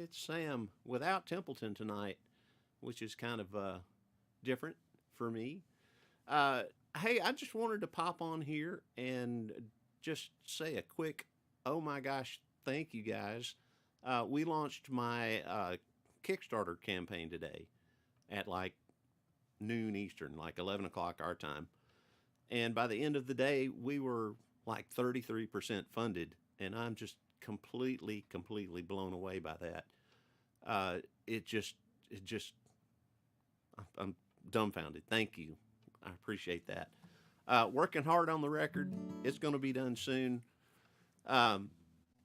It's Sam without Templeton tonight, which is kind of different for me. Uh, hey, I just wanted to pop on here and just say a quick, oh my gosh, thank you guys. We launched my Kickstarter campaign today at like noon Eastern, like 11 o'clock our time. And by the end of the day, we were like 33% funded. And I'm just completely blown away by that. Uh, it just, it just, I'm dumbfounded. Thank you. I appreciate that. Working hard on the record. It's going to be done soon. Um,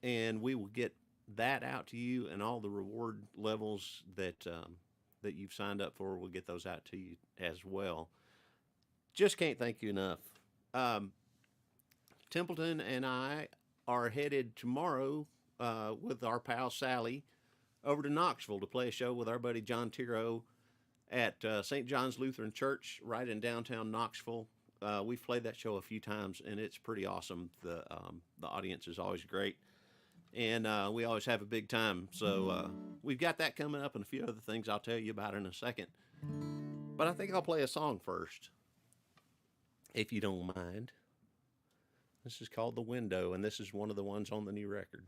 and we will get that out to you, and all the reward levels that you've signed up for, we'll get those out to you as well. Just can't thank you enough. Um, Templeton and I are headed tomorrow with our pal Sally over to Knoxville to play a show with our buddy John Tiro at St. John's Lutheran Church right in downtown Knoxville. We've played that show a few times, and it's pretty awesome. The audience is always great, and we always have a big time. So we've got that coming up, and a few other things I'll tell you about in a second. But I think I'll play a song first, if you don't mind. This is called The Window, and this is one of the ones on the new record.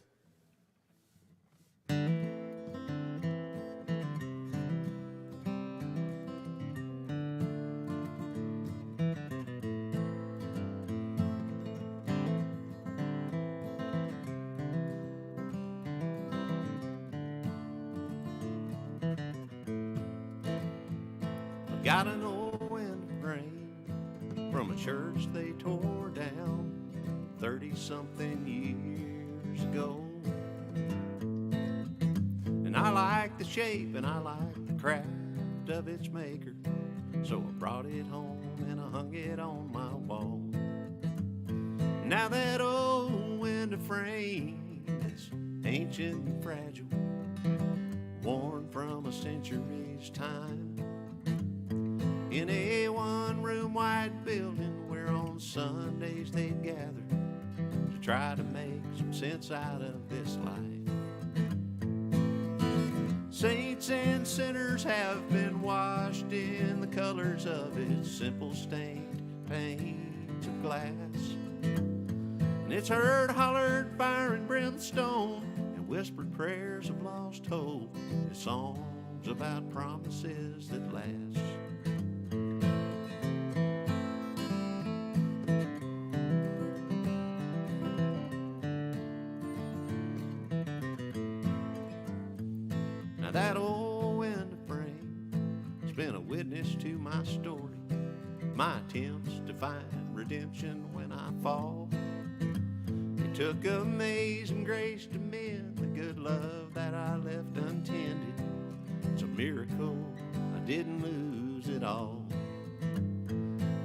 Got an old window frame from a church they tore down 30-something years ago. And I like the shape and I like the craft of its maker, so I brought it home and I hung it on my wall. Now that old window frame is ancient and fragile, worn from a century's time. In a one-room white building where on Sundays they'd gather to try to make some sense out of this life. Saints and sinners have been washed in the colors of its simple stained panes of glass. And it's heard hollered fire and brimstone and whispered prayers of lost hope and songs about promises that last. That old window frame has been a witness to my story, my attempts to find redemption when I fall. It took amazing grace to mend the good love that I left untended. It's a miracle I didn't lose it all.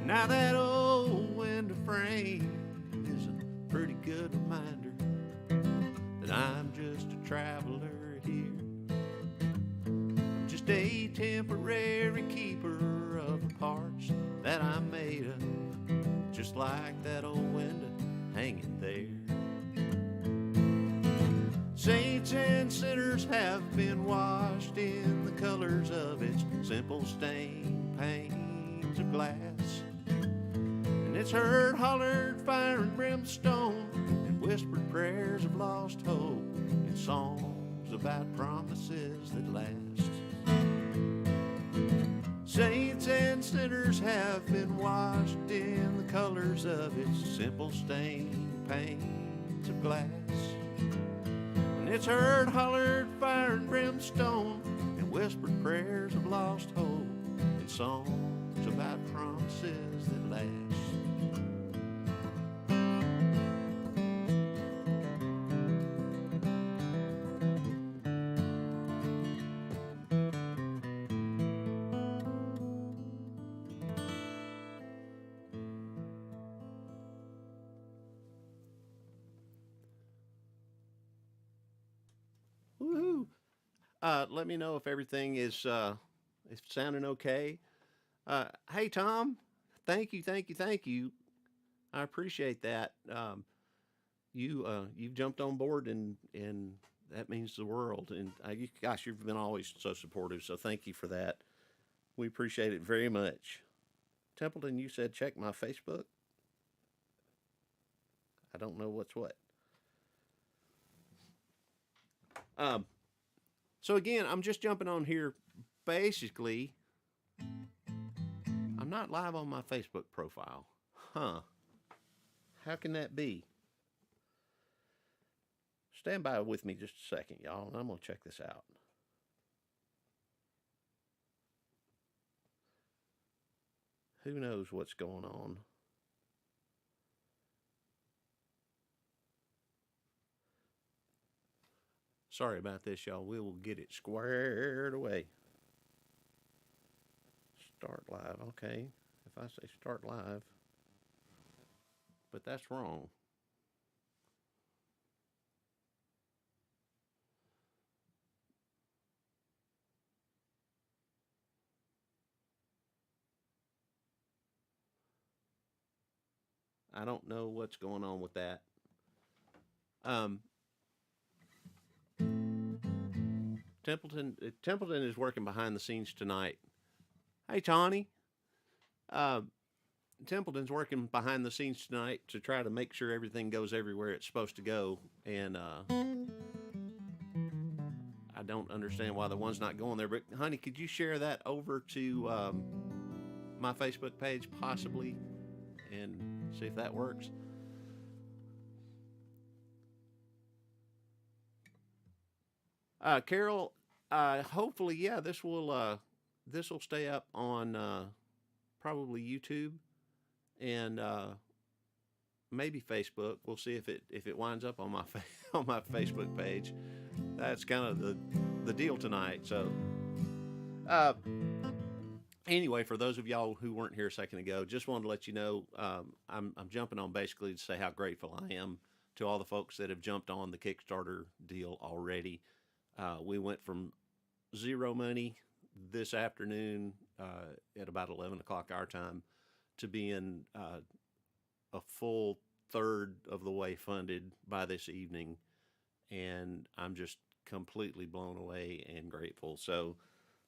Now that old window frame is a pretty good reminder that I'm just a traveler here. Just a temporary keeper of the parts that I'm made of, just like that old window hanging there. Saints and sinners have been washed in the colors of its simple stained panes of glass. And it's heard hollered fire and brimstone and whispered prayers of lost hope and songs about promises that last. Saints and sinners have been washed in the colors of its simple stained panes of glass. And it's heard hollered fire and brimstone and whispered prayers of lost hope and songs about promises that last. Woohoo! Let me know if everything is sounding okay. Hey Tom, thank you. I appreciate that. You've jumped on board, and that means the world. And gosh, you've been always so supportive. So thank you for that. We appreciate it very much. Templeton, you said check my Facebook. I don't know what's what. So again, I'm just jumping on here. Basically, I'm not live on my Facebook profile. Huh. How can that be? Stand by with me just a second, y'all, and I'm going to check this out. Who knows what's going on? Sorry about this, y'all. We will get it squared away. Start live. Okay. If I say start live, but that's wrong. I don't know what's going on with that. Templeton is working behind the scenes tonight. Hey, Tawny. Templeton's working behind the scenes tonight to try to make sure everything goes everywhere it's supposed to go. And I don't understand why the one's not going there. But, honey, could you share that over to my Facebook page, possibly, and see if that works? Carol, hopefully, yeah, this will stay up on probably YouTube and maybe Facebook. We'll see if it winds up on my on my Facebook page. That's kind of the deal tonight. So, anyway, for those of y'all who weren't here a second ago, just wanted to let you know I'm jumping on basically to say how grateful I am to all the folks that have jumped on the Kickstarter deal already. We went from zero money this afternoon at about 11 o'clock our time to being a full third of the way funded by this evening. And I'm just completely blown away and grateful. So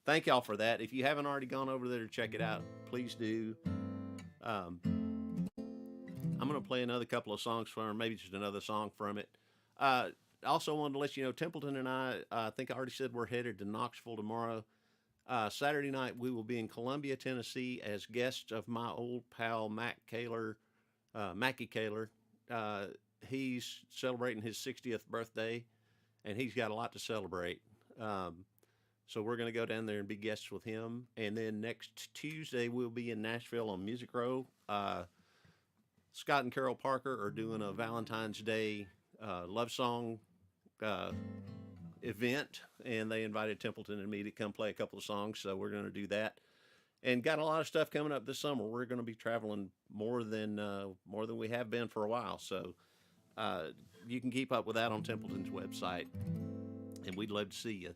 thank y'all for that. If you haven't already gone over there to check it out, please do. I'm going to play another couple of songs from, maybe just another song from it. Also wanted to let you know, Templeton and I think I already said we're headed to Knoxville tomorrow. Saturday night, we will be in Columbia, Tennessee as guests of my old pal, Mackie Kaler. He's celebrating his 60th birthday, and he's got a lot to celebrate. So we're going to go down there and be guests with him. And then next Tuesday, we'll be in Nashville on Music Row. Scott and Carol Parker are doing a Valentine's Day love song event, and they invited Templeton and me to come play a couple of songs, so we're going to do that. And got a lot of stuff coming up this summer. We're going to be traveling more than we have been for a while, so you can keep up with that on Templeton's website, and we'd love to see you.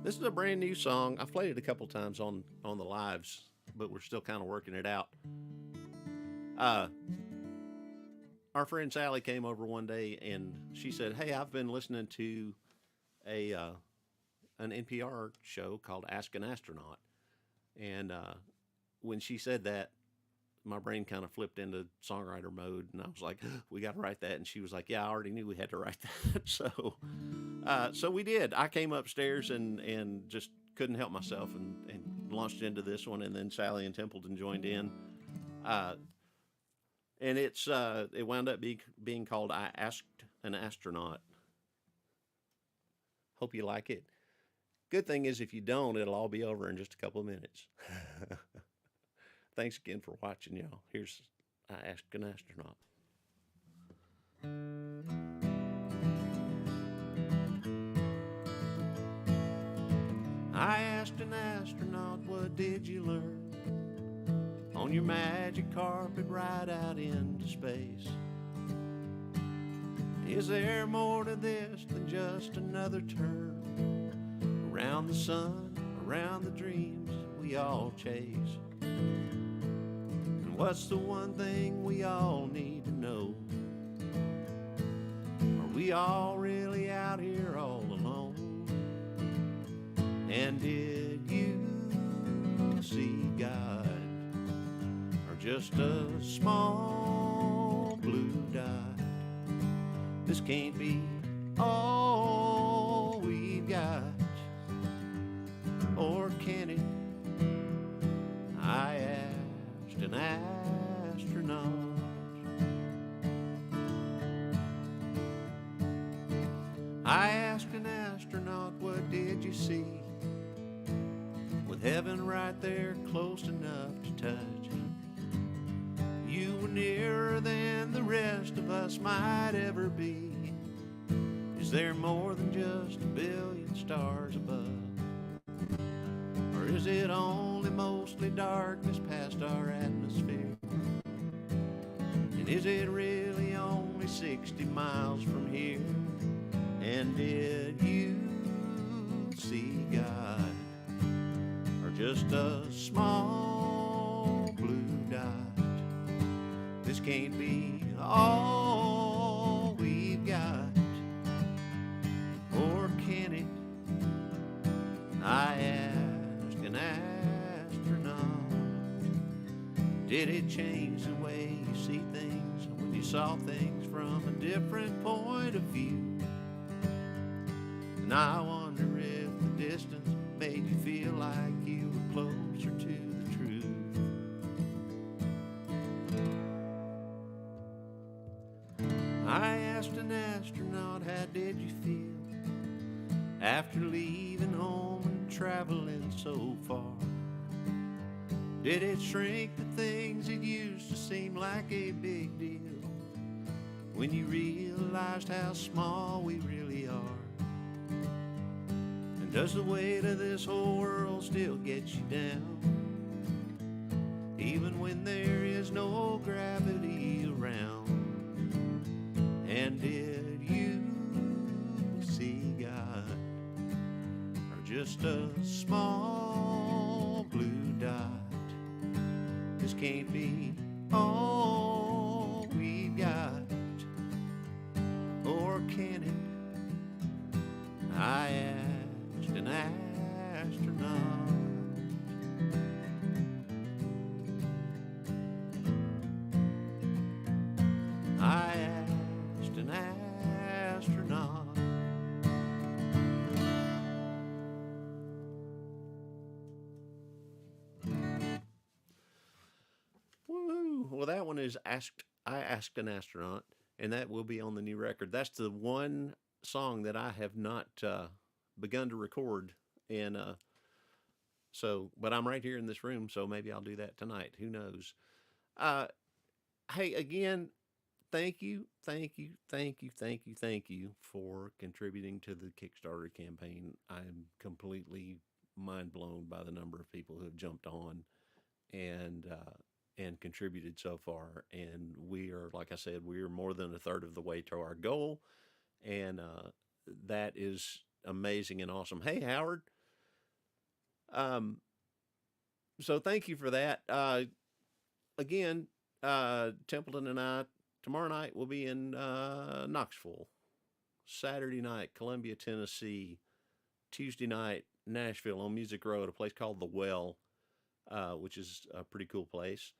This is a brand new song. I've played it a couple times on the lives, but we're still kind of working it out. Our friend Sally came over one day and she said, "Hey, I've been listening to an NPR show called Ask an Astronaut." And when she said that, my brain kind of flipped into songwriter mode, and I was like, "We got to write that." And she was like, "Yeah, I already knew we had to write that." So we did. I came upstairs and just couldn't help myself and launched into this one, and then Sally and Templeton joined in. And it wound up being called I Asked an Astronaut. Hope you like it. Good thing is, if you don't, it'll all be over in just a couple of minutes. Thanks again for watching, y'all. Here's I Asked an Astronaut. I asked an astronaut, what did you learn on your magic carpet ride out into space? Is there more to this than just another turn around the sun, around the dreams we all chase? And what's the one thing we all need to know we all really out here all alone? And did you see God, or just a small blue dot? This can't be all we've got, or can it? I asked an astronaut. I asked an astronaut, what did you see? With heaven right there close enough to touch, you were nearer than the rest of us might ever be. Is there more than just a billion stars above? Or is it only mostly darkness past our atmosphere? And is it really only 60 miles from here? And did you see God, or just a small blue dot? This can't be all we've got, or can it? I asked an astronaut. Did it change the way you see things when you saw things from a different point of view? And I wonder if the distance made you feel like you were closer to the truth. I asked an astronaut, how did you feel after leaving home and traveling so far? Did it shrink the things that used to seem like a big deal when you realized how small we really are? And does the weight of this whole world still get you down, even when there is no gravity around? And did you see God, or just a small blue dot? This can't be all we've got, or can it? I asked an astronaut. I asked an astronaut. Woo! Well, that one is I asked an astronaut, and that will be on the new record. That's the one song that I have not begun to record, and but I'm right here in this room, so maybe I'll do that tonight. Who knows? Uh, hey, again, thank you, thank you, thank you, thank you, thank you for contributing to the Kickstarter campaign. I'm completely mind blown by the number of people who have jumped on and contributed so far. And we are, like I said, we are more than a third of the way to our goal, and that is amazing and awesome. Hey, Howard. Um, so thank you for that. Again, Templeton and I tomorrow night will be in Knoxville. Saturday night, Columbia, Tennessee. Tuesday night, Nashville on Music Road, a place called The Well, which is a pretty cool place.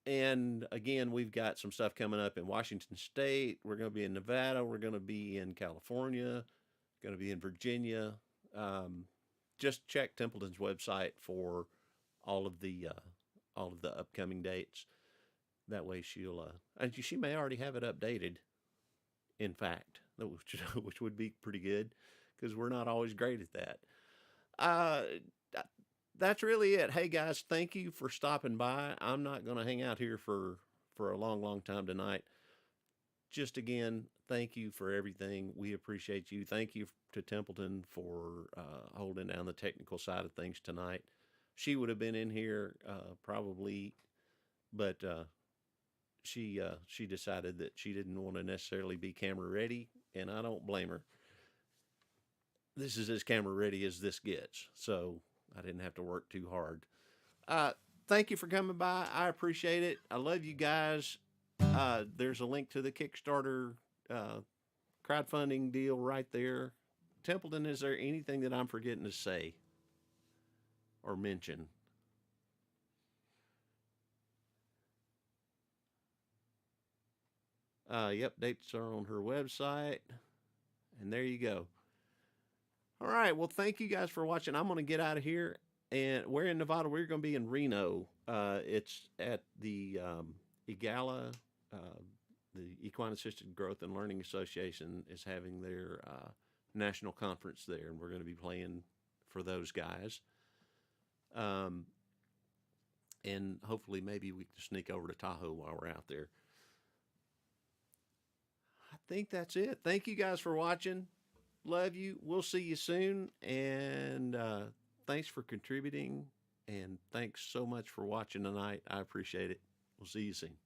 And again, we've got some stuff coming up in Washington State. We're going to be in Nevada. We're going to be in California. Going to be in Virginia. Just check Templeton's website for all of the upcoming dates. That way and she may already have it updated. In fact, which would be pretty good, because we're not always great at that. That's really it. Hey guys, thank you for stopping by. I'm not going to hang out here for a long, long time tonight. Just again, thank you for everything. We appreciate you. Thank you to Templeton for holding down the technical side of things tonight. She would have been in here probably, but she decided that she didn't want to necessarily be camera ready, and I don't blame her. This is as camera ready as this gets, so I didn't have to work too hard. Thank you for coming by. I appreciate it. I love you guys. There's a link to the Kickstarter crowdfunding deal right there. Templeton, is there anything that I'm forgetting to say or mention? Yep, dates are on her website. And there you go. All right. Well, thank you guys for watching. I'm going to get out of here. And we're in Nevada. We're going to be in Reno. It's at the EGALA, the Equine Assisted Growth and Learning Association is having their national conference there. And we're going to be playing for those guys. And hopefully maybe we can sneak over to Tahoe while we're out there. I think that's it. Thank you guys for watching. Love you. We'll see you soon. And thanks for contributing. And thanks so much for watching tonight. I appreciate it. We'll see you soon.